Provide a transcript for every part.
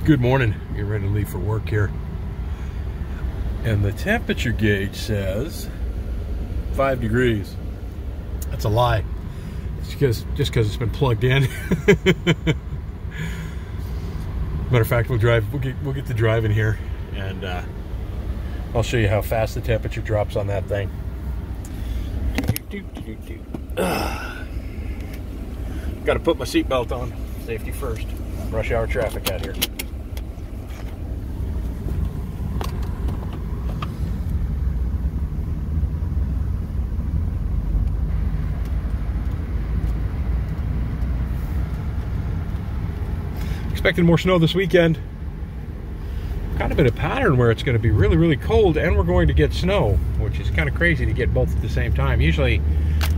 Good morning. Getting ready to leave for work here. And the temperature gauge says 5 degrees. That's a lie. It's just because it's been plugged in. Matter of fact, we'll get to driving here, and I'll show you how fast the temperature drops on that thing. Got to put my seatbelt on. Safety first. Rush hour traffic out here. Expecting more snow this weekend. Kind of in a pattern where it's going to be really, really cold and we're going to get snow, which is kind of crazy to get both at the same time. Usually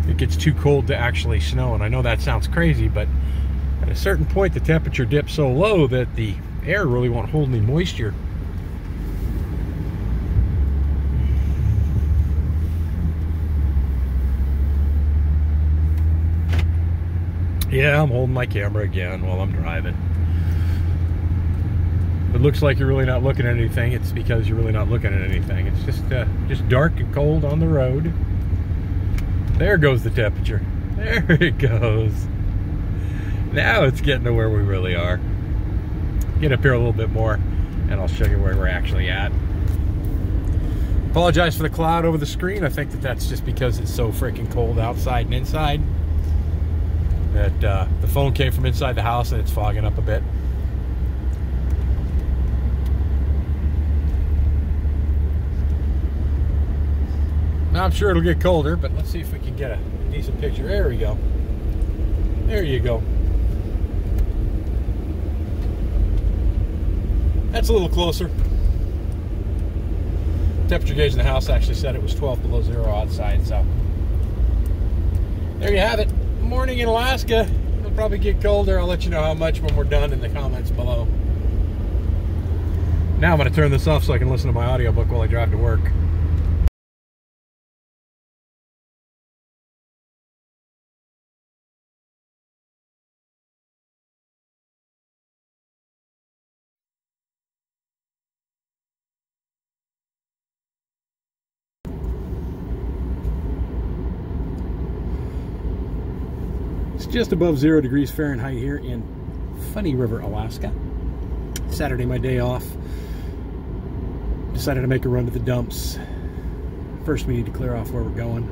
it gets too cold to actually snow, and I know that sounds crazy, but at a certain point the temperature dips so low that the air really won't hold any moisture. Yeah, I'm holding my camera again while I'm driving. It looks like you're really not looking at anything. It's because you're really not looking at anything. It's just dark and cold on the road. There goes the temperature. There it goes. Now it's getting to where we really are. Get up here a little bit more and I'll show you where we're actually at. Apologize for the cloud over the screen. I think that's just because it's so freaking cold outside and inside that the phone came from inside the house and it's fogging up a bit. Now I'm sure it'll get colder, but let's see if we can get a decent picture. There we go. There you go. That's a little closer. Temperature gauge in the house actually said it was 12 below zero outside, so there you have it. Morning in Alaska. It'll probably get colder. I'll let you know how much when we're done in the comments below. Now I'm going to turn this off so I can listen to my audiobook while I drive to work. It's just above 0 degrees Fahrenheit here in Funny River, Alaska. Saturday, my day off. Decided to make a run to the dumps. First, we need to clear off where we're going.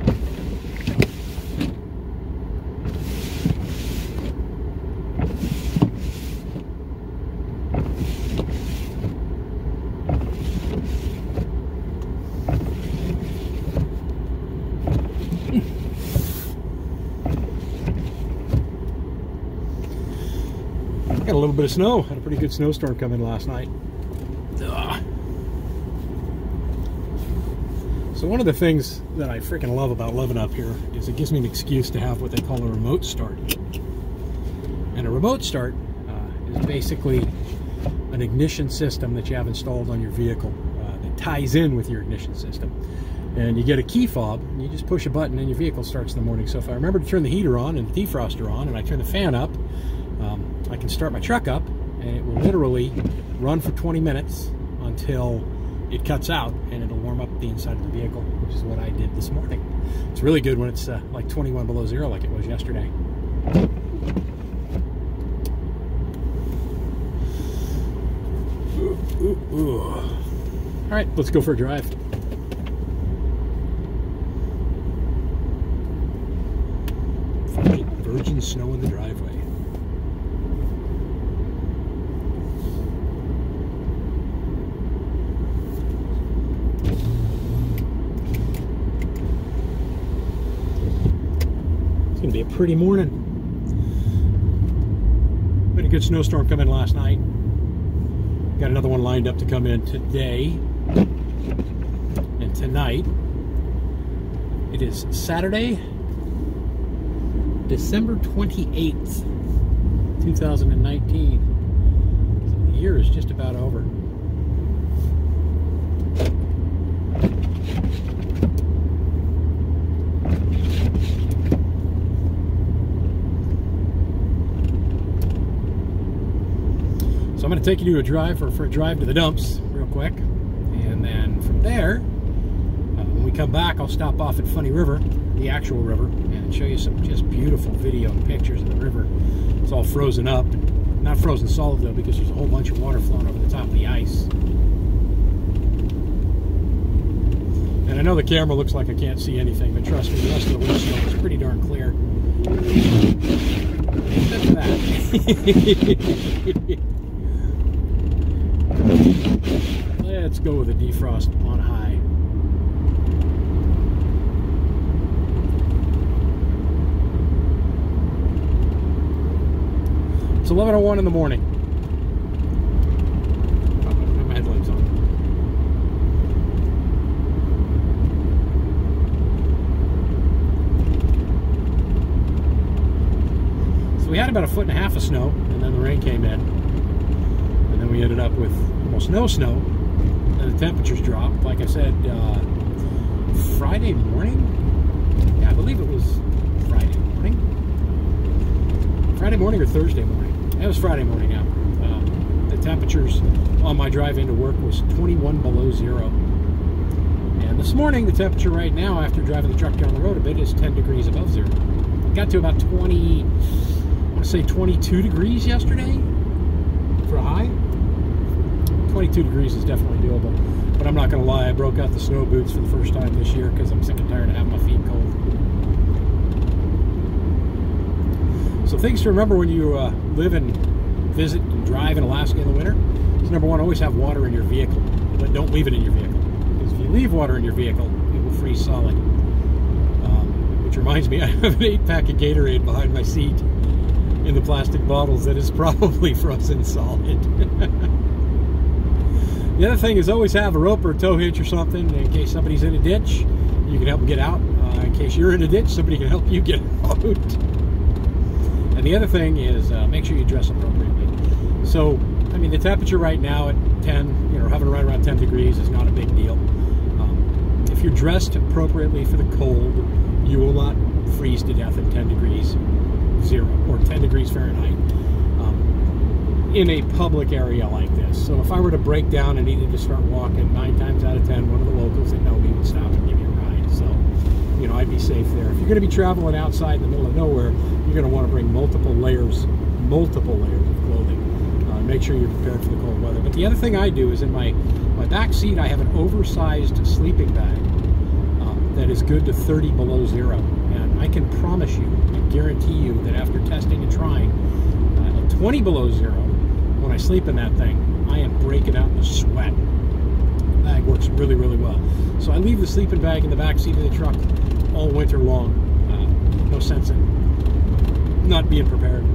Got a little bit of snow. Had a pretty good snowstorm come in last night. So one of the things that I freaking love about living up here is it gives me an excuse to have what they call a remote start. And a remote start is basically an ignition system that you have installed on your vehicle that ties in with your ignition system. And you get a key fob, and you just push a button and your vehicle starts in the morning. So if I remember to turn the heater on and the defroster on and I turn the fan up, I can start my truck up and it will literally run for 20 minutes until it cuts out, and it'll warm up the inside of the vehicle, which is what I did this morning. It's really good when it's like 21 below zero like it was yesterday. All right, let's go for a drive. Virgin snow in the driveway. It's gonna be a pretty morning. We had a good snowstorm come in last night. Got another one lined up to come in today and tonight. It is Saturday, December 28th, 2019. So the year is just about over. So I'm going to take you to a drive for a drive to the dumps real quick, and then from there, when we come back, I'll stop off at Funny River, the actual river, and show you some just beautiful video and pictures of the river. It's all frozen up, not frozen solid though, because there's a whole bunch of water flowing over the top of the ice. And I know the camera looks like I can't see anything, but trust me, the rest of the windshield is pretty darn clear. Except for that. Let's go with a defrost on high. It's 11:01 in the morning. Oh, I have my headlights on. So we had about 1.5 feet of snow, and then the rain came in. And then we ended up with almost no snow. And the temperatures dropped. Like I said, Friday morning? Yeah, I believe it was Friday morning. Friday morning or Thursday morning? It was Friday morning now. The temperatures on my drive into work was 21 below zero. And this morning, the temperature right now, after driving the truck down the road a bit, is 10 degrees above zero. It got to about 20, I want to say 22 degrees yesterday for a high. 22 degrees is definitely doable. But I'm not going to lie, I broke out the snow boots for the first time this year because I'm sick and tired of having my feet cold. So things to remember when you live and visit and drive in Alaska in the winter is, number one, always have water in your vehicle, but don't leave it in your vehicle. Because if you leave water in your vehicle, it will freeze solid. Which reminds me, I have an 8-pack of Gatorade behind my seat in the plastic bottles that is probably frozen solid. The other thing is always have a rope or a tow hitch or something in case somebody's in a ditch. You can help them get out. In case you're in a ditch, somebody can help you get out. And the other thing is make sure you dress appropriately. So, I mean, the temperature right now at 10, hovering right around 10 degrees is not a big deal. If you're dressed appropriately for the cold, you will not freeze to death at 10 degrees zero or 10 degrees Fahrenheit in a public area like this. So if I were to break down and needed to start walking, 9 times out of 10, one of the locals that know me would stop and give me a ride. So, I'd be safe there. If you're going to be traveling outside in the middle of nowhere, you're going to want to bring multiple layers of clothing. Make sure you're prepared for the cold weather. But the other thing I do is in my back seat, I have an oversized sleeping bag that is good to 30 below zero. And I can promise you, I guarantee you that after testing and trying, at 20 below zero, when I sleep in that thing, I am breaking out in a sweat. The bag works really, really well. So I leave the sleeping bag in the back seat of the truck all winter long. No sense in not being prepared.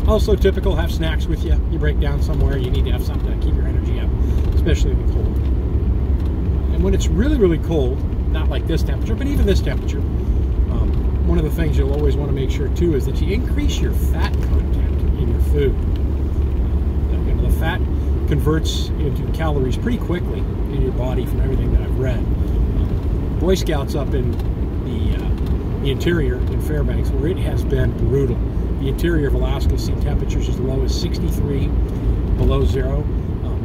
Also typical, have snacks with you. You break down somewhere, you need to have something to keep your energy up, especially in the cold. And when it's really, really cold, not like this temperature, but even this temperature, one of the things you'll always want to make sure too is that you increase your fat content in your food. The fat converts into calories pretty quickly in your body from everything that I've read. Boy Scouts up in the interior in Fairbanks, where it has been brutal. The interior of Alaska has seen temperatures as low as 63 below zero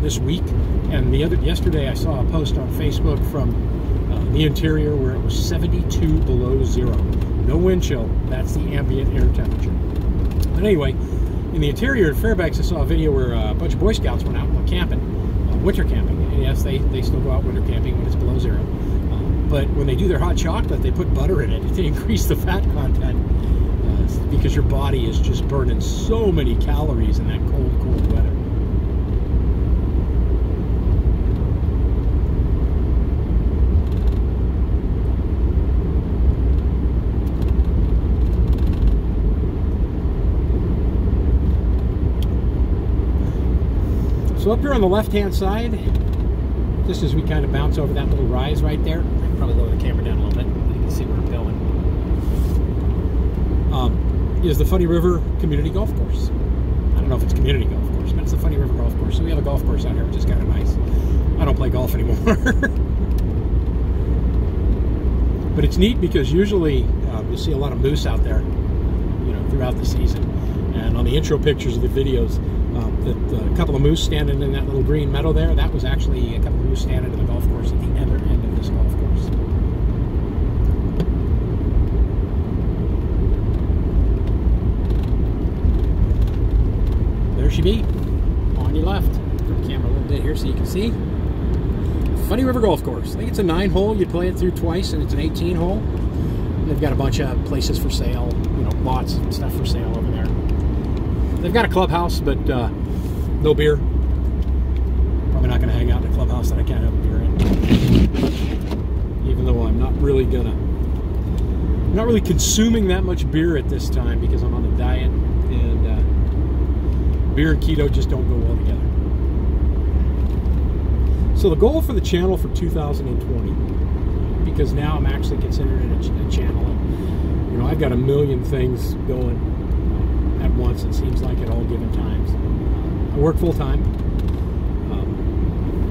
this week. And yesterday I saw a post on Facebook from the interior where it was 72 below zero. No wind chill, that's the ambient air temperature. But anyway, in the interior of Fairbanks, I saw a video where a bunch of Boy Scouts went out camping, winter camping. And yes, they still go out winter camping when it's below zero. But when they do their hot chocolate, they put butter in it to increase the fat content because your body is just burning so many calories in that cold, cold weather. So up here on the left-hand side, just as we kind of bounce over that little rise right there, I can probably lower the camera down a little bit, you can see where I'm going, is the Funny River Community Golf Course. I don't know if it's community golf course, but it's the Funny River Golf Course. So we have a golf course out here, which is kind of nice. I don't play golf anymore. But it's neat because usually you'll see a lot of moose out there, throughout the season. And on the intro pictures of the videos, that a couple of moose standing in that little green meadow there, that was actually a couple of moose standing in the golf course at the other end of this golf course. There she be, on your left. Turn the camera a little bit here so you can see. Funny River Golf Course. I think it's a 9-hole. You play it through twice, and it's an 18-hole. They've got a bunch of places for sale, you know, lots and stuff for sale over there. They've got a clubhouse, but no beer. Probably not going to hang out in a clubhouse that I can't have a beer in. Even though I'm not really consuming that much beer at this time because I'm on a diet, and beer and keto just don't go well together. So the goal for the channel for 2020, because now I'm actually considering it a channel, and you know, I've got a million things going at once, it seems like, at all given times. I work full-time.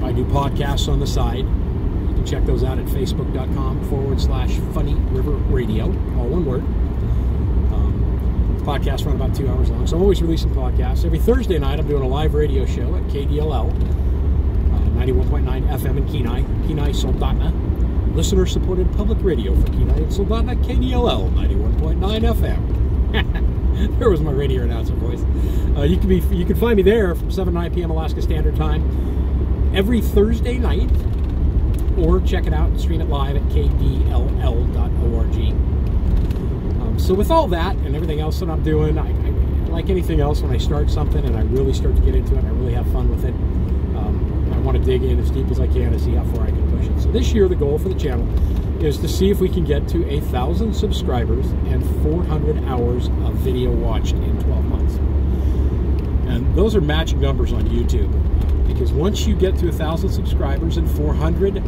I do podcasts on the side. You can check those out at facebook.com/funnyriverradio, all one word. Podcasts run about 2 hours long, so I'm always releasing podcasts. Every Thursday night I'm doing a live radio show at KDLL, 91.9 FM in Kenai, Soldotna. Listener-supported public radio for Kenai and Soldotna, KDLL, 91.9 FM. There was my radio announcer voice. You can find me there from 7 to 9 p.m. Alaska Standard Time every Thursday night, or check it out and stream it live at kdll.org. So with all that and everything else that I'm doing, I like anything else, when I start something and I really start to get into it, I really have fun with it. I want to dig in as deep as I can to see how far I can push it. So this year, the goal for the channel is to see if we can get to 1,000 subscribers and 400 hours of video watched in 12 months. And those are magic numbers on YouTube, because once you get to 1,000 subscribers and 400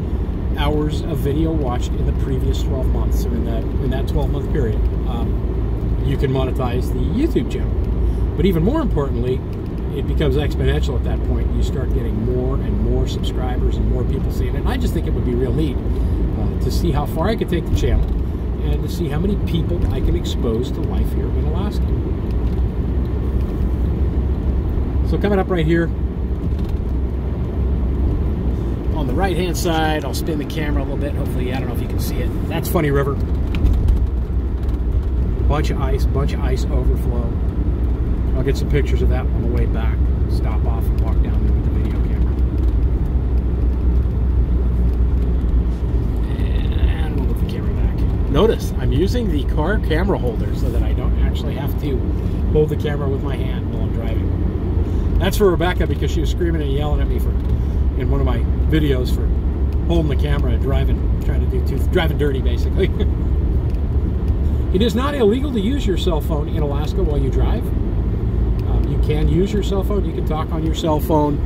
hours of video watched in the previous 12 months, or in that 12-month period, you can monetize the YouTube channel. But even more importantly, it becomes exponential at that point. You start getting more and more subscribers and more people seeing it. And I just think it would be real neat to see how far I could take the channel and to see how many people I can expose to life here in Alaska. So coming up right here, on the right-hand side, I'll spin the camera a little bit. Hopefully, I don't know if you can see it. That's Funny River. Bunch of ice overflow. I'll get some pictures of that on the way back. Stop off and walk down there with the video camera. And we'll move the camera back. Notice, I'm using the car camera holder so that I don't actually have to hold the camera with my hand while I'm driving. That's for Rebecca, because she was screaming and yelling at me in one of my videos for holding the camera and driving dirty, basically. It is not illegal to use your cell phone in Alaska while you drive. You can use your cell phone. You can talk on your cell phone.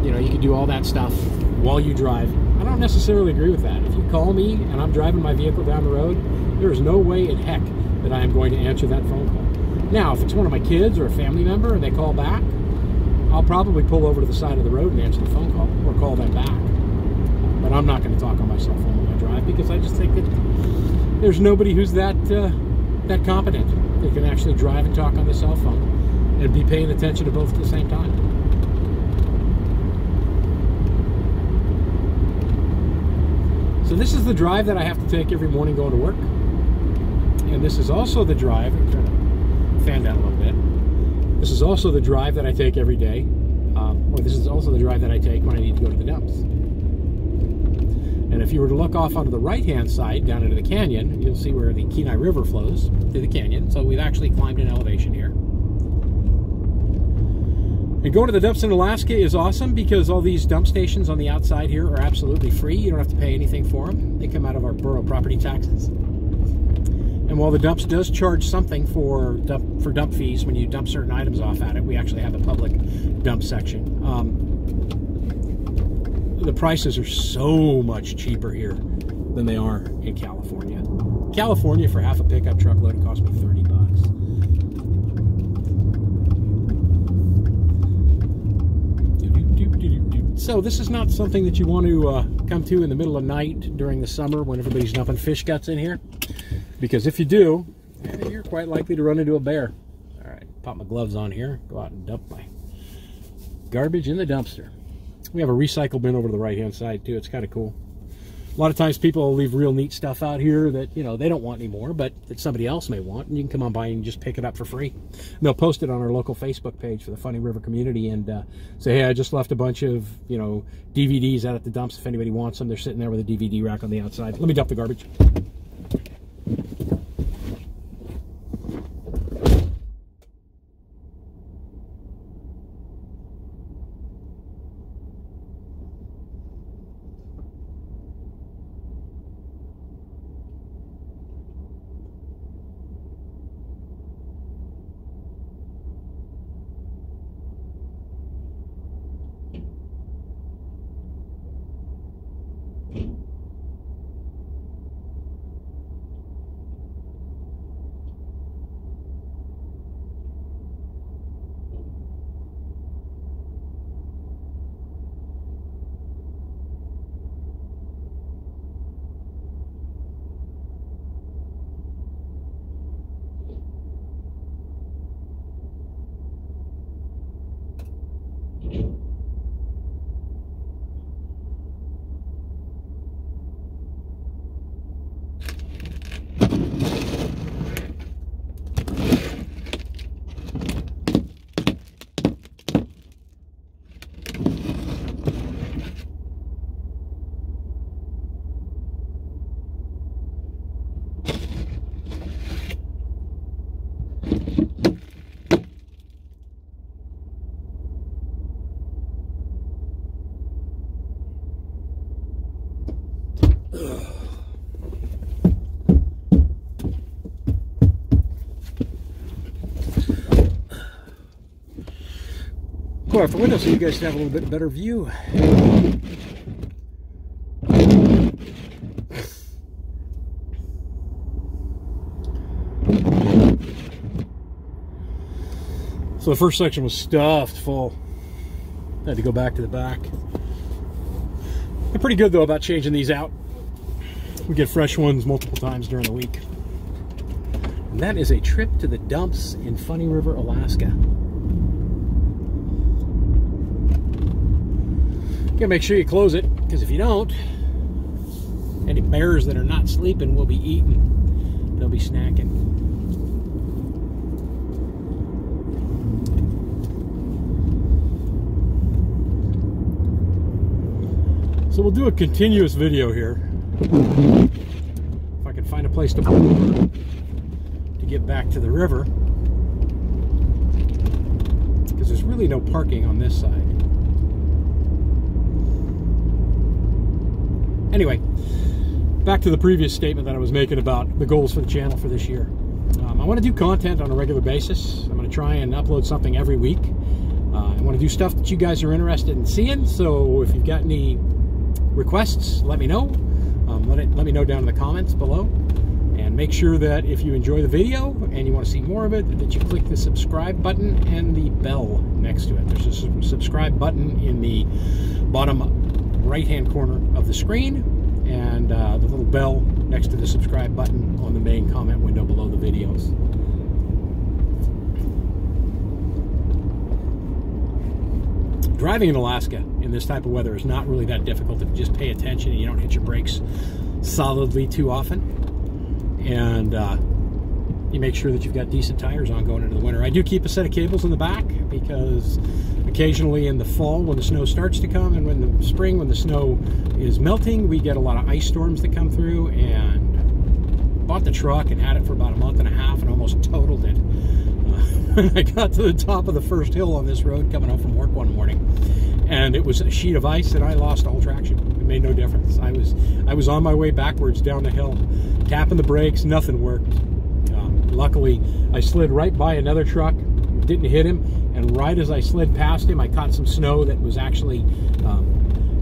You know, you can do all that stuff while you drive. I don't necessarily agree with that. If you call me and I'm driving my vehicle down the road, there is no way in heck that I am going to answer that phone call. Now, if it's one of my kids or a family member and they call back, I'll probably pull over to the side of the road and answer the phone call, or call them back. But I'm not going to talk on my cell phone when I drive, because I just think that there's nobody who's that competent that can actually drive and talk on the cell phone and be paying attention to both at the same time. So this is the drive that I have to take every morning going to work. And this is also the drive, I'm trying to fan down a little bit. This is also the drive that I take every day. Or this is also the drive that I take when I need to go to the dumps. And if you were to look off onto the right-hand side, down into the canyon, you'll see where the Kenai River flows through the canyon. So we've actually climbed an elevation here. And going to the dumps in Alaska is awesome, because all these dump stations on the outside here are absolutely free. You don't have to pay anything for them. They come out of our borough property taxes. And while the dumps does charge something for dump fees when you dump certain items off at it, we actually have a public dump section. The prices are so much cheaper here than they are in California. California, for half a pickup truckload, it cost me $30. So this is not something that you want to come to in the middle of the night during the summer when everybody's dumping fish guts in here. Because if you do, you're quite likely to run into a bear. All right, pop my gloves on here, go out and dump my garbage in the dumpster. We have a recycle bin over to the right-hand side, too. It's kind of cool. A lot of times people will leave real neat stuff out here that, you know, they don't want anymore, but that somebody else may want, and you can come on by and just pick it up for free. And they'll post it on our local Facebook page for the Funny River community and say, hey, I just left a bunch of, you know, DVDs out at the dumps. If anybody wants them, they're sitting there with a DVD rack on the outside. Let me dump the garbage. Go out the window so you guys can have a little bit better view. So the first section was stuffed full. Had to go back to the back. They're pretty good though about changing these out. We get fresh ones multiple times during the week. And that is a trip to the dumps in Funny River, Alaska. You gotta make sure you close it, because if you don't, any bears that are not sleeping will be eating. They'll be snacking. So we'll do a continuous video here. If I can find a place to get back to the river, because there's really no parking on this side. Anyway, back to the previous statement that I was making about the goals for the channel for this year. I want to do content on a regular basis. I'm going to try and upload something every week. I want to do stuff that you guys are interested in seeing, so if you've got any requests, let me know. Let me know down in the comments below. And make sure that if you enjoy the video and you want to see more of it, that you click the subscribe button and the bell next to it. There's a subscribe button in the bottom right-hand corner of the screen, and the little bell next to the subscribe button on the main comment window below the videos. Driving in Alaska in this type of weather is not really that difficult if you just pay attention and you don't hit your brakes solidly too often, and you make sure that you've got decent tires on going into the winter. I do keep a set of cables in the back because occasionally in the fall when the snow starts to come, and when the spring when the snow is melting, we get a lot of ice storms that come through, and bought the truck and had it for about a month and a half and almost totaled it. I got to the top of the first hill on this road coming home from work one morning, and it was a sheet of ice and I lost all traction. It made no difference. I was on my way backwards down the hill, tapping the brakes, nothing worked. Luckily, I slid right by another truck, didn't hit him, and right as I slid past him, I caught some snow that was actually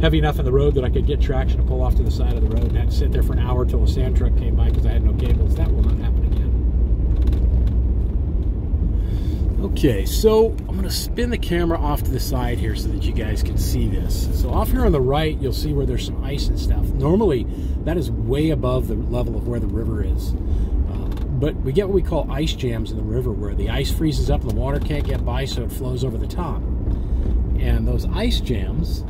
heavy enough in the road that I could get traction to pull off to the side of the road, and had to sit there for an hour till a sand truck came by because I had no cables. That will not happen again. Okay, so I'm going to spin the camera off to the side here so that you guys can see this. So off here on the right, you'll see where there's some ice and stuff. Normally, that is way above the level of where the river is. But we get what we call ice jams in the river, where the ice freezes up and the water can't get by, so it flows over the top. And those ice jams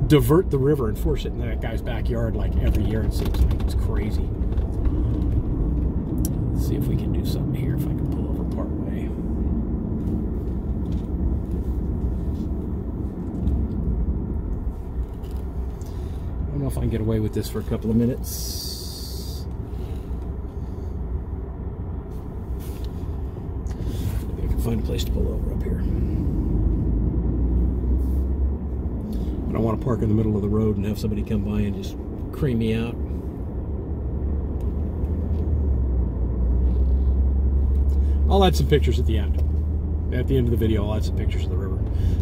divert the river and force it in that guy's backyard like every year. It seems like it's crazy. Let's see if we can do something here, if I can pull over part way. I don't know if I can get away with this for a couple of minutes. Maybe I can find a place to pull over up here. I don't want to park in the middle of the road and have somebody come by and just cream me out. I'll add some pictures at the end. At the end of the video, I'll add some pictures of the river.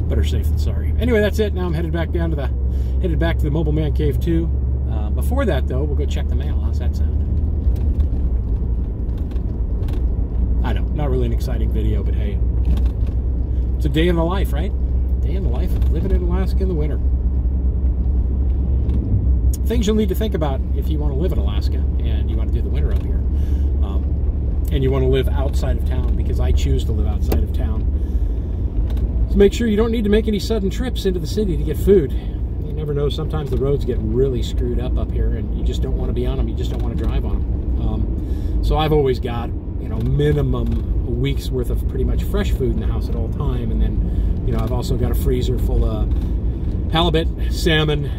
Better safe than sorry. Anyway, that's it. Now I'm headed back down to the Mobile Man Cave 2. Before that, though, we'll go check the mail. How's that sound? I know, not really an exciting video, but hey, it's a day in the life, right? Day in the life of living in Alaska in the winter. Things you'll need to think about if you want to live in Alaska and you want to do the winter up here. And you want to live outside of town, because I choose to live outside of town. So make sure you don't need to make any sudden trips into the city to get food. You never know, sometimes the roads get really screwed up here and you just don't want to be on them, you just don't want to drive on them. So I've always got, you know, minimum a week's worth of pretty much fresh food in the house at all time. And then, you know, I've also got a freezer full of halibut, salmon,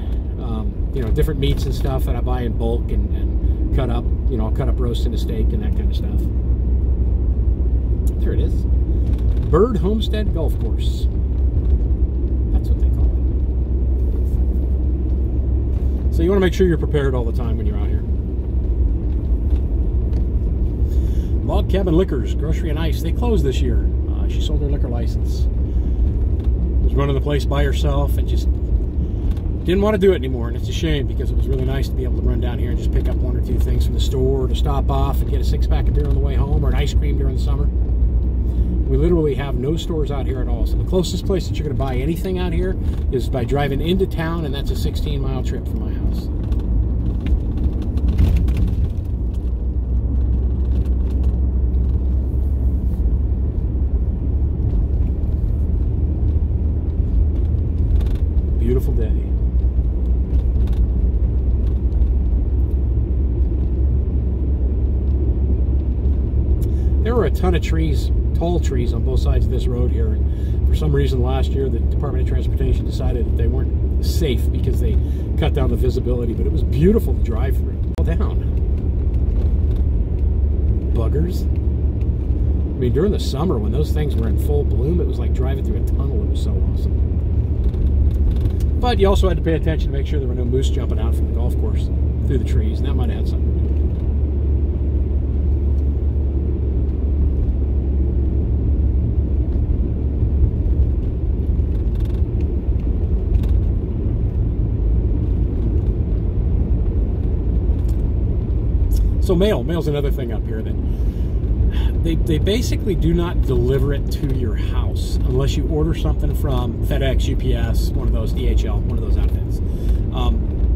you know, different meats and stuff that I buy in bulk and cut up. You know, I'll cut up roast into steak and that kind of stuff. There it is. Bird Homestead Golf Course. That's what they call it. So you want to make sure you're prepared all the time when you're out here. Log Cabin Liquors, Grocery and Ice. They closed this year. She sold her liquor license. Was running the place by herself and just didn't want to do it anymore, and it's a shame, because it was really nice to be able to run down here and just pick up one or two things from the store, to stop off and get a six-pack of beer on the way home, or an ice cream during the summer. We literally have no stores out here at all, so the closest place that you're going to buy anything out here is by driving into town, and that's a 16-mile trip from my house. Beautiful day. There were a ton of trees, tall trees, on both sides of this road here, and for some reason last year the Department of Transportation decided that they weren't safe because they cut down the visibility, but it was beautiful to drive through. All down. Buggers. I mean, during the summer when those things were in full bloom, it was like driving through a tunnel. It was so awesome. But you also had to pay attention to make sure there were no moose jumping out from the golf course through the trees, and that might have had something to do with it. So mail's another thing up here that they basically do not deliver it to your house unless you order something from FedEx, UPS, one of those, DHL, one of those outfits.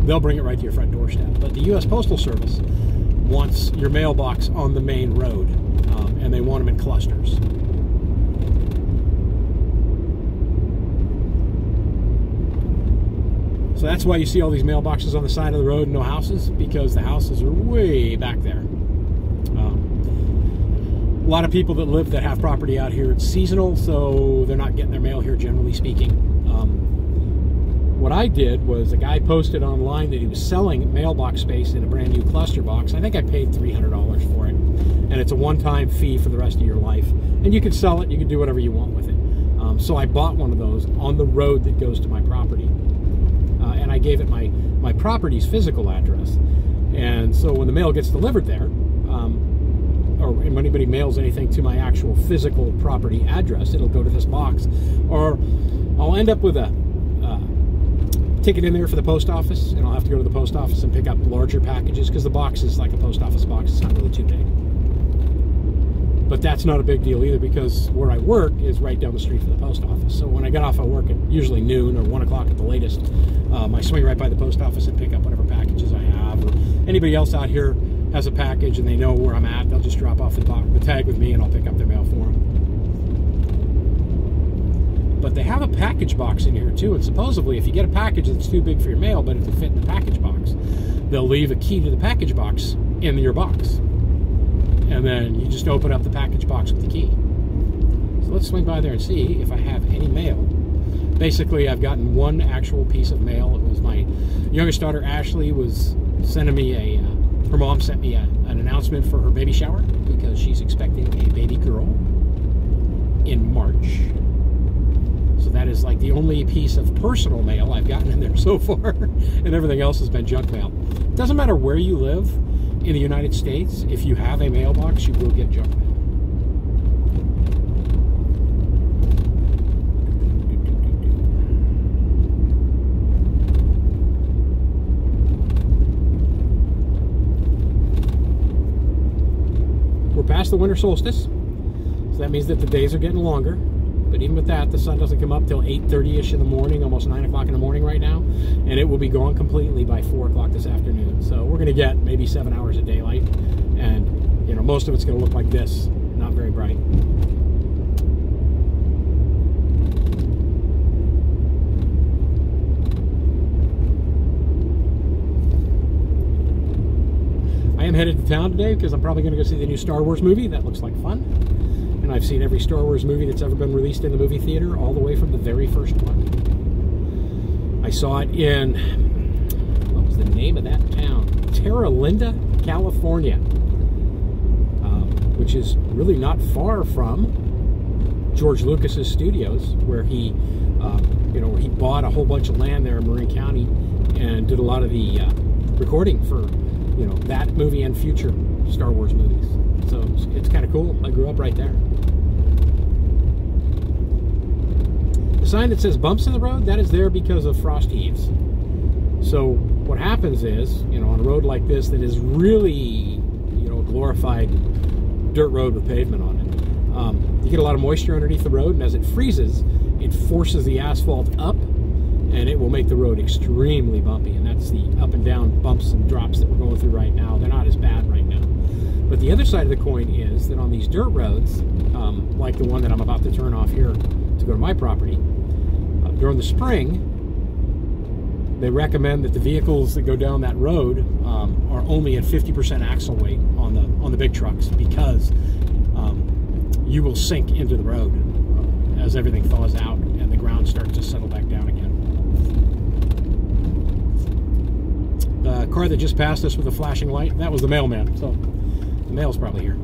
They'll bring it right to your front doorstep. But the U.S. Postal Service wants your mailbox on the main road, and they want them in clusters. So that's why you see all these mailboxes on the side of the road and no houses, because the houses are way back there. A lot of people that have property out here, it's seasonal, so they're not getting their mail here, generally speaking. What I did was, a guy posted online that he was selling mailbox space in a brand new cluster box. I think I paid $300 for it, and it's a one-time fee for the rest of your life. And you can sell it, you can do whatever you want with it. So I bought one of those on the road that goes to my property. And I gave it my property's physical address. And so when the mail gets delivered there, or if anybody mails anything to my actual physical property address, it'll go to this box. Or I'll end up with a ticket in there for the post office, and I'll have to go to the post office and pick up larger packages, because the box is like a post office box. It's not really too big. But that's not a big deal either, because where I work is right down the street from the post office. So when I get off at work at usually noon or 1 o'clock at the latest, I swing right by the post office and pick up whatever packages I have. Or anybody else out here has a package and they know where I'm at, they'll just drop off the tag with me and I'll pick up their mail for them. But they package box in here too, and supposedly if you get a package that's too big for your mail but it can fit in the package box, they'll leave a key to the package box in your box, and then you just open up the package box with the key. So let's swing by there and see if I have any mail. Basically, I've gotten one actual piece of mail. It was my youngest daughter Ashley was sending me her mom sent me an announcement for her baby shower because she's expecting a baby girl in March. So that is like the only piece of personal mail I've gotten in there so far, and everything else has been junk mail. It doesn't matter where you live in the United States, if you have a mailbox, you will get junk mail. We're past the winter solstice, so that means that the days are getting longer. But even with that, the sun doesn't come up till 8:30ish in the morning, almost 9 o'clock in the morning right now, and it will be gone completely by 4 o'clock this afternoon. So we're going to get maybe 7 hours of daylight, and you know, most of it's going to look like this, not very bright. I am headed to town today because I'm probably going to go see the new Star Wars movie. That looks like fun. And I've seen every Star Wars movie that's ever been released in the movie theater, all the way from the very first one. I saw it in, what was the name of that town? Terra Linda, California, which is really not far from George Lucas's studios, where he, you know, he bought a whole bunch of land there in Marin County and did a lot of the recording for, you know, that movie and future Star Wars movies. So it's kind of cool. I grew up right there. The sign that says bumps in the road, that is there because of frost heaves. So what happens is, you know, on a road like this that is really, you know, a glorified dirt road with pavement on it, you get a lot of moisture underneath the road, and as it freezes, it forces the asphalt up, and it will make the road extremely bumpy. And that's the up and down bumps and drops that we're going through right now. They're not as bad right now. But the other side of the coin is that on these dirt roads, like the one that I'm about to turn off here to go to my property, during the spring, they recommend that the vehicles that go down that road are only at 50% axle weight on the big trucks, because you will sink into the road as everything thaws out and the ground starts to settle back down again. The car that just passed us with a flashing light, that was the mailman, so the mail's probably here.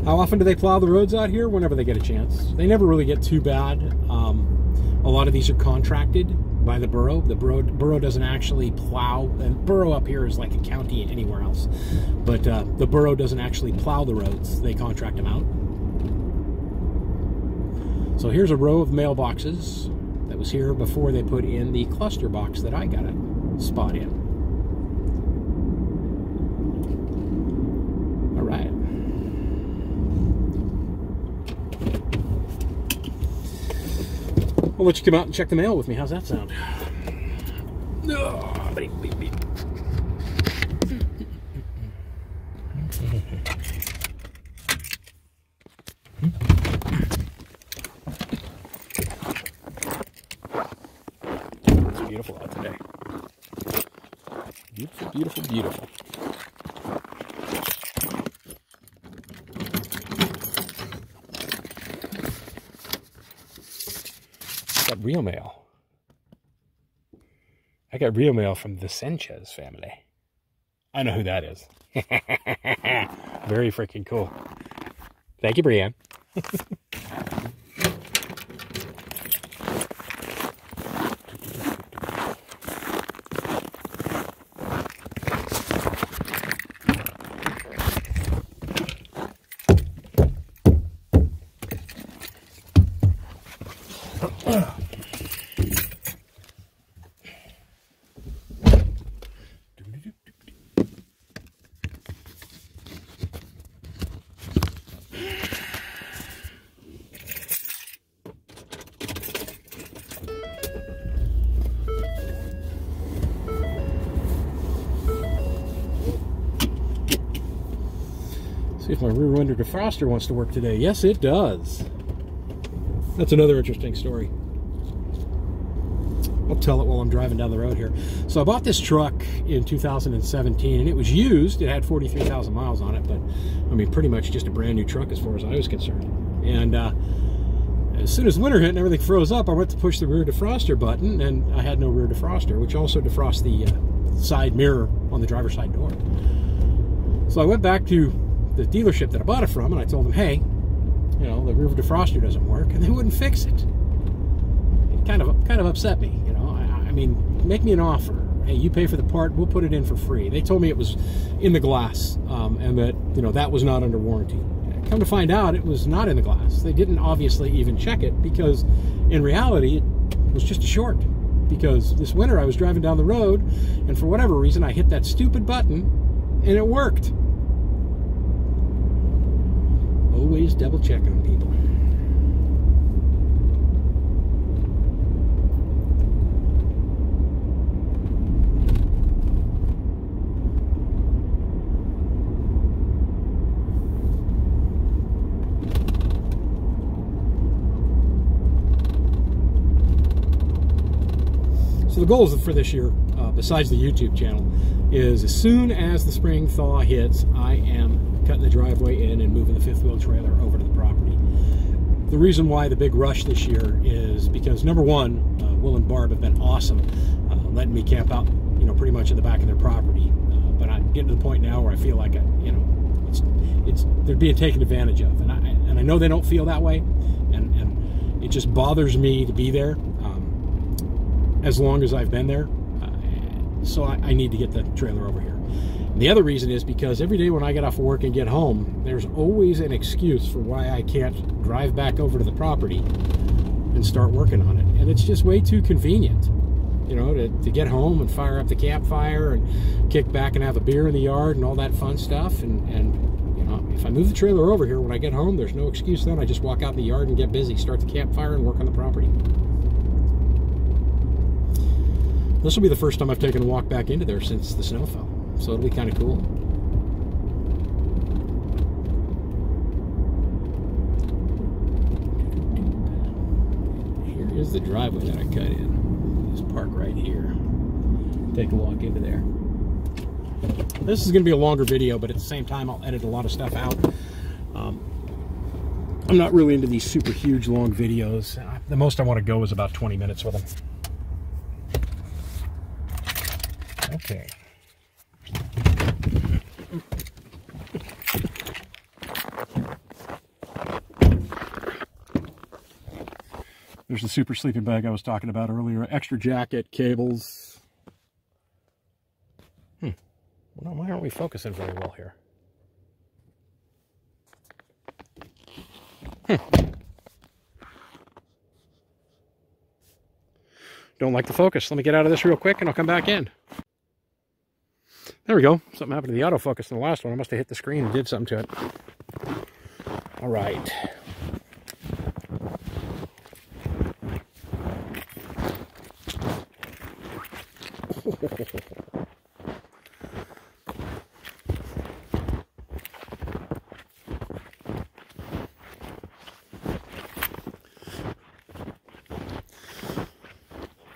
How often do they plow the roads out here? Whenever they get a chance. They never really get too bad. A lot of these are contracted by the borough. The borough doesn't actually plow. And borough up here is like a county anywhere else. But the borough doesn't actually plow the roads. They contract them out. So here's a row of mailboxes that was here before they put in the cluster box that I got a spot in. All right. I'll let you come out and check the mail with me. How's that sound? Oh, beep, beep, beep. It's beautiful out today. Beautiful, beautiful, beautiful. Real mail. I got real mail from the Sanchez family. I know who that is. Very freaking cool. Thank you, Brienne. See if my rear window defroster wants to work today. Yes, it does. That's another interesting story. I'll tell it while I'm driving down the road here. So I bought this truck in 2017, and it was used. It had 43,000 miles on it, but I mean, pretty much just a brand new truck as far as I was concerned. And as soon as winter hit and everything froze up, I went to push the rear defroster button, and I had no rear defroster, which also defrosts the side mirror on the driver's side door. So I went back to the dealership that I bought it from, and I told them, hey, you know, the rear defroster doesn't work, and they wouldn't fix it. It kind of upset me, you know. I mean, make me an offer. Hey, you pay for the part, we'll put it in for free. They told me it was in the glass, and that, you know, that was not under warranty. Come to find out, it was not in the glass. They didn't obviously even check it, because in reality, it was just a short. Because this winter I was driving down the road, and for whatever reason, I hit that stupid button, and it worked. Always double checking people. So the goals for this year, besides the YouTube channel, is as soon as the spring thaw hits, I am cutting the driveway in and moving the fifth wheel trailer over to the property. The reason why the big rush this year is because, number one, Will and Barb have been awesome, letting me camp out, you know, pretty much in the back of their property. But I'm getting to the point now where I feel like, you know, they're being taken advantage of, and I know they don't feel that way, and it just bothers me to be there. As long as I've been there, so I need to get the trailer over here. And the other reason is because every day when I get off of work and get home, there's always an excuse for why I can't drive back over to the property and start working on it. And it's just way too convenient, you know, to get home and fire up the campfire and kick back and have a beer in the yard and all that fun stuff. And you know, if I move the trailer over here when I get home, there's no excuse then. I just walk out in the yard and get busy, start the campfire and work on the property. This will be the first time I've taken a walk back into there since the snow fell, so it'll be kind of cool. Here is the driveway that I cut in. Just park right here. Take a walk into there. This is going to be a longer video, but at the same time, I'll edit a lot of stuff out. I'm not really into these super huge long videos. The most I want to go is about 20 minutes with them. Okay. There's the super sleeping bag I was talking about earlier. Extra jacket, cables. Well, why aren't we focusing very well here? Don't like the focus. Let me get out of this real quick and I'll come back in. There we go. Something happened to the autofocus in the last one. I must have hit the screen and did something to it. All right.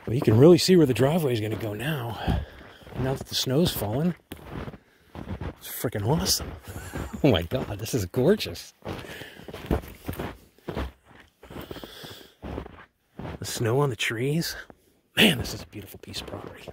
Well, you can really see where the driveway is going to go now. Now that the snow's fallen. It's freaking awesome. Oh my God, this is gorgeous. The snow on the trees. Man, this is a beautiful piece of property.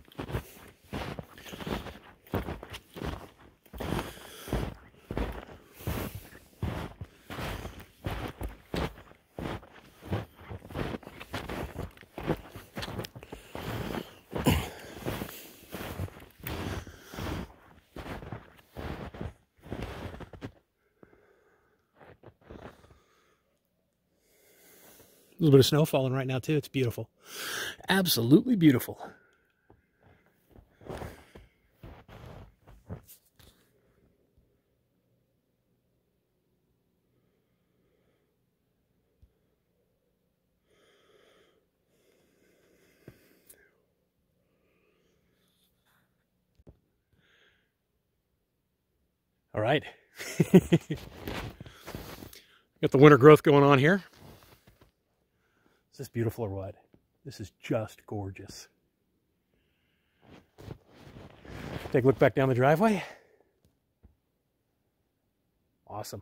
A little bit of snow falling right now too. It's beautiful. Absolutely beautiful. All right. Got the winter growth going on here. Is this beautiful or what? This is just gorgeous. Take a look back down the driveway. Awesome.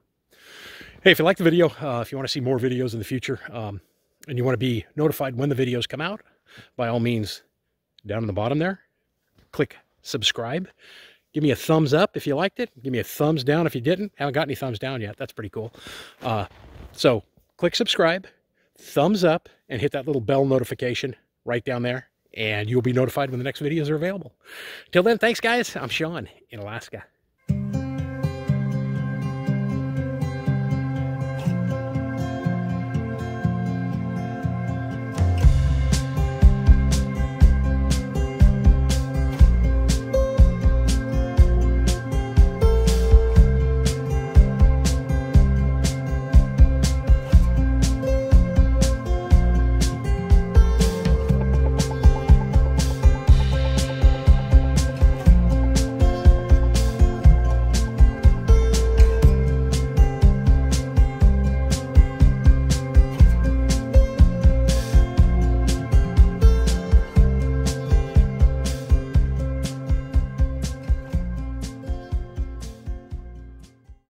Hey, if you like the video, if you want to see more videos in the future, and you want to be notified when the videos come out, by all means, down in the bottom there, click subscribe. Give me a thumbs up if you liked it. Give me a thumbs down if you didn't. Haven't got any thumbs down yet. That's pretty cool. So click subscribe, thumbs up, and hit that little bell notification right down there, and you'll be notified when the next videos are available. Till then, thanks, guys. I'm Sean in Alaska.